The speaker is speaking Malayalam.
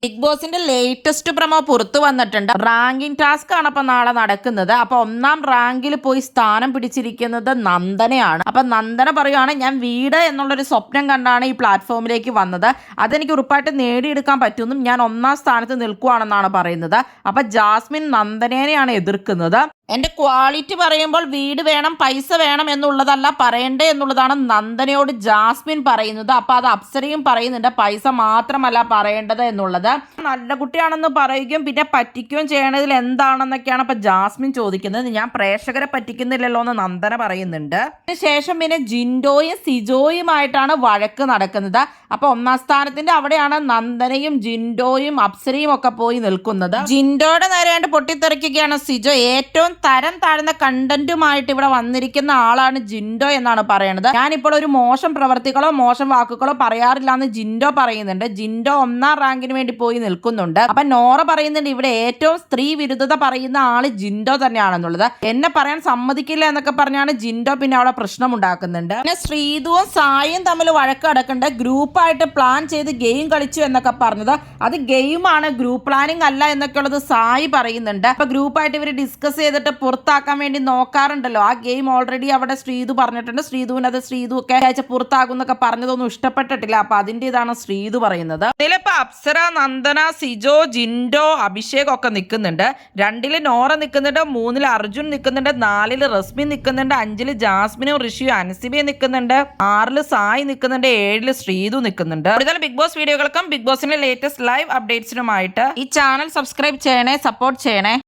ബിഗ് ബോസിന്റെ ലേറ്റസ്റ്റ് പ്രമോ പുറത്തു വന്നിട്ടുണ്ട്. റാങ്കിങ് ടാസ്ക് ആണ് അപ്പൊ നാളെ നടക്കുന്നത്. അപ്പൊ 1-ാം റാങ്കിൽ പോയി സ്ഥാനം പിടിച്ചിരിക്കുന്നത് നന്ദനയാണ്. അപ്പൊ നന്ദന പറയുകയാണ്, ഞാൻ വീട് എന്നുള്ളൊരു സ്വപ്നം കണ്ടാണ് ഈ പ്ലാറ്റ്ഫോമിലേക്ക് വന്നത്. അതെനിക്ക് ഉറപ്പായിട്ട് നേടിയെടുക്കാൻ പറ്റുമെന്നും ഞാൻ 1-ാം സ്ഥാനത്ത് നിൽക്കുവാണെന്നാണ് പറയുന്നത്. അപ്പൊ ജാസ്മിൻ നന്ദനേനെയാണ് എതിർക്കുന്നത്. എന്റെ ക്വാളിറ്റി പറയുമ്പോൾ വീട് വേണം, പൈസ വേണം എന്നുള്ളതല്ല പറയണ്ടേ എന്നുള്ളതാണ് നന്ദനയോട് ജാസ്മിൻ പറയുന്നത്. അപ്പൊ അത് അപ്സരയും പറയുന്നുണ്ട്, പൈസ മാത്രമല്ല പറയേണ്ടത് എന്നുള്ളത്. നല്ല കുട്ടിയാണെന്ന് പറയുകയും പിന്നെ പറ്റിക്കുകയും ചെയ്യണതിൽ എന്താണെന്നൊക്കെയാണ് ഇപ്പൊ ജാസ്മിൻ ചോദിക്കുന്നത്. ഞാൻ പ്രേക്ഷകരെ പറ്റിക്കുന്നില്ലല്ലോ എന്ന് നന്ദന പറയുന്നുണ്ട്. അതിനുശേഷം പിന്നെ ജിൻഡോയും സിജോയുമായിട്ടാണ് വഴക്ക് നടക്കുന്നത്. അപ്പൊ 1-ാം സ്ഥാനത്തിന്റെ അവിടെയാണ് നന്ദനയും ജിൻഡോയും അപ്സരയും ഒക്കെ പോയി നിൽക്കുന്നത്. ജിൻഡോയുടെ നേരെ പൊട്ടിത്തെറിക്കുകയാണ് സിജോ. ഏറ്റവും തരം താഴ്ന്ന കണ്ടന്റുമായിട്ട് ഇവിടെ വന്നിരിക്കുന്ന ആളാണ് ജിൻഡോ എന്നാണ് പറയുന്നത്. ഞാനിപ്പോൾ ഒരു മോശം പ്രവർത്തികളോ മോശം വാക്കുകളോ പറയാറില്ല എന്ന് ജിൻഡോ പറയുന്നുണ്ട്. ജിൻഡോ 1-ാം റാങ്കിന് വേണ്ടി പോയി നിൽക്കുന്നുണ്ട്. അപ്പൊ നോറ പറയുന്നുണ്ട്, ഇവിടെ ഏറ്റവും സ്ത്രീ വിരുദ്ധത പറയുന്ന ആള് ജിൻഡോ തന്നെയാണെന്നുള്ളത്. എന്നെ പറയാൻ സമ്മതിക്കില്ല എന്നൊക്കെ പറഞ്ഞാണ് ജിൻഡോ പിന്നെ അവിടെ പ്രശ്നം ഉണ്ടാക്കുന്നുണ്ട്. പിന്നെ ശ്രീതുവും സായും തമ്മിൽ വഴക്ക് നടക്കുന്നുണ്ട്. ഗ്രൂപ്പായിട്ട് പ്ലാൻ ചെയ്ത് ഗെയിം കളിച്ചു എന്നൊക്കെ പറഞ്ഞത് അത് ഗെയിമാണ്, ഗ്രൂപ്പ് പ്ലാനിങ് അല്ല എന്നൊക്കെ ഉള്ളത് സായി പറയുന്നുണ്ട്. അപ്പൊ ഗ്രൂപ്പായിട്ട് ഇവർ ഡിസ്കസ് ചെയ്തിട്ട് പുറത്താക്കാൻ വേണ്ടി നോക്കാറുണ്ടല്ലോ. ആ ഗെയിം ഓൾറെഡി അവിടെ ശ്രീതു പറഞ്ഞിട്ടുണ്ട്. ശ്രീതുവിനത് ശ്രീതു ഒക്കെ പുറത്താകും എന്നൊക്കെ പറഞ്ഞതൊന്നും ഇഷ്ടപ്പെട്ടിട്ടില്ല. അപ്പൊ അതിന്റെ ഇതാണ് ശ്രീതു പറയുന്നത്. ഇതിലിപ്പോ അപ്സര, നന്ദന, സിജോ, ജിൻഡോ, അഭിഷേക് ഒക്കെ നിൽക്കുന്നുണ്ട്. 2-ല് നോറ നിൽക്കുന്നുണ്ട്, 3-ല് അർജുൻ നിൽക്കുന്നുണ്ട്, 4-ല് റസ്മിൻ നിൽക്കുന്നുണ്ട്, 5-ല് ജാസ്മിനും ഋഷിയും അൻസിബയും നിൽക്കുന്നുണ്ട്, 6-ല് സായി നിൽക്കുന്നുണ്ട്, 7-ല് ശ്രീതു നിൽക്കുന്നുണ്ട്. കൂടുതൽ ബിഗ് ബോസ് വീഡിയോകൾക്കും ബിഗ് ബോസിന്റെ ലേറ്റസ്റ്റ് ലൈവ് അപ്ഡേറ്റ്സിനുമായിട്ട് ഈ ചാനൽ സബ്സ്ക്രൈബ് ചെയ്യണേ, സപ്പോർട്ട് ചെയ്യണേ.